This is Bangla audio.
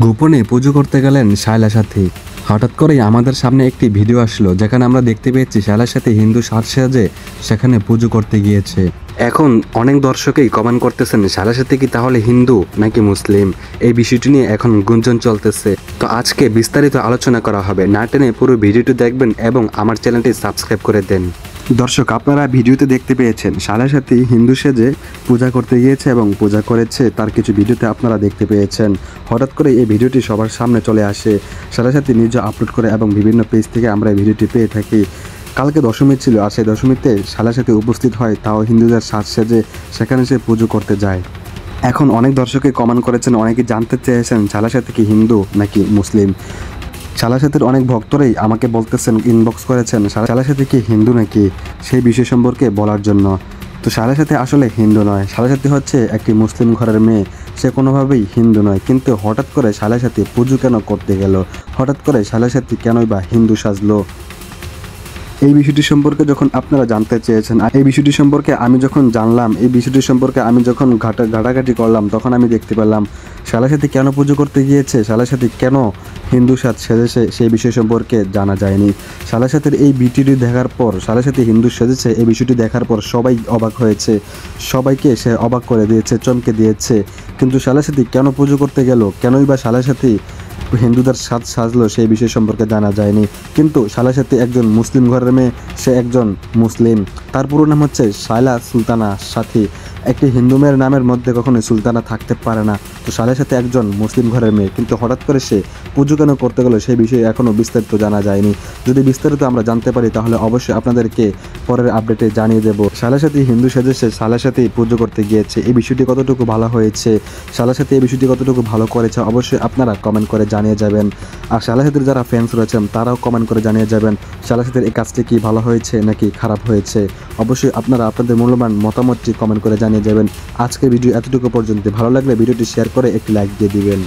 গোপনে পুজো করতে গেলেন শায়লার সাথে। হঠাৎ করেই আমাদের সামনে একটি ভিডিও আসলো যেখানে আমরা দেখতে পেয়েছি শায়লার সাথে হিন্দু সাজ সেজে সেখানে পুজো করতে গিয়েছে। এখন অনেক দর্শকই কমেন্ট করতেছেন শায়লার সাথে কি তাহলে হিন্দু নাকি মুসলিম, এই বিষয়টি নিয়ে এখন গুঞ্জন চলতেছে। তো আজকে বিস্তারিত আলোচনা করা হবে, না টেনে পুরো ভিডিওটি দেখবেন এবং আমার চ্যানেলটি সাবস্ক্রাইব করে দেন। দর্শক, আপনারা ভিডিওতে দেখতে পেয়েছেন শায়লার সাথে হিন্দু সেজে পূজা করতে গিয়েছে এবং পূজা করেছে, তার কিছু ভিডিওতে আপনারা দেখতে পেয়েছেন। হঠাৎ করে এই ভিডিওটি সবার সামনে চলে আসে, শায়লার সাথে নিজে আপলোড করে এবং বিভিন্ন পেজ থেকে আমরা এই ভিডিওটি পেয়ে থাকি। কালকে দশমী ছিল, আর সেই দশমীতে শায়লার সাথে উপস্থিত হয়, তাও হিন্দুদের সাজ সেজে সেখানে সে পুজো করতে যায়। এখন অনেক দর্শকই কমেন্ট করেছেন, অনেকে জানতে চেয়েছেন শায়লার সাথে কি হিন্দু নাকি মুসলিম। শায়লার সাথীর অনেক ভক্তরাই আমাকে বলতেছেন, ইনবক্স করেছেন শায়লার সাথী কি হিন্দু নাকি, সেই বিষয় সম্পর্কে বলার জন্য। তো শায়লার সাথী আসলে হিন্দু নয়, শায়লার সাথী হচ্ছে একটি মুসলিম ঘরের মেয়ে, সে কোনোভাবেই হিন্দু নয়। কিন্তু হঠাৎ করে শায়লার সাথী পুজো কেন করতে গেল, হঠাৎ করে শায়লার সাথী কেনই বা হিন্দু সাজলো, এই বিষয়টি সম্পর্কে যখন আপনারা জানতে চেয়েছেন, আর এই বিষয়টি সম্পর্কে আমি যখন জানলাম, এই বিষয়টি সম্পর্কে আমি যখন ঘাটাঘাটি করলাম, তখন আমি দেখতে পেলাম শায়লার সাথী কেন পুজো করতে গিয়েছে, শায়লার সাথী কেন হিন্দু সাজ সেজেছে, সেই বিষয় সম্পর্কে জানা যায়নি। শায়লার সাথীর এই ভিডিওটি দেখার পর, শায়লার সাথী হিন্দু সেজেছে এই বিষয়টি দেখার পর সবাই অবাক হয়েছে, সবাইকে সে অবাক করে দিয়েছে, চমকে দিয়েছে। কিন্তু শায়লার সাথী কেন পুজো করতে গেল, কেনই বা শায়লার সাথী হিন্দুদের সাজ সাজলো, সেই বিষয় সম্পর্কে জানা যায়নি। কিন্তু শায়লার সাথী একজন মুসলিম ঘরের মেয়ে, সে একজন মুসলিম, তার পুরো নাম হচ্ছে শায়লা সুলতানা সাথী। একটি হিন্দু মেয়ের নামের মধ্যে কখনোই সুলতানা থাকতে পারে না। তো শায়লার সাথী একজন মুসলিম ঘরের মেয়ে, কিন্তু হঠাৎ করে সে পুজো কেন করতে গেলো সেই বিষয়ে এখনও বিস্তারিত জানা যায়নি। যদি বিস্তারিত আমরা জানতে পারি তাহলে অবশ্যই আপনাদেরকে পরের আপডেটে জানিয়ে দেবো। শায়লার সাথী হিন্দু সেজেছে, শায়লার সাথী পুজো করতে গিয়েছে, এই বিষয়টি কতটুকু ভালো হয়েছে, শায়লার সাথী এই বিষয়টি কতটুকু ভালো করেছে, অবশ্যই আপনারা কমেন্ট করে জানিয়ে যাবেন। আর শায়লার সাথীর যারা ফ্যান্স রয়েছেন তারাও কমেন্ট করে জানিয়ে যাবেন শায়লার সাথীর এই কাজটি কি ভালো হয়েছে নাকি খারাপ হয়েছে। অবশ্যই আপনারা আপনাদের মূল্যবান মতামতটি কমেন্ট করে জানিয়ে যাবেন। আজকের ভিডিও এতটুকু পর্যন্ত, ভালো লাগলে ভিডিওটি শেয়ার করে একটি লাইক দিয়ে দিবেন।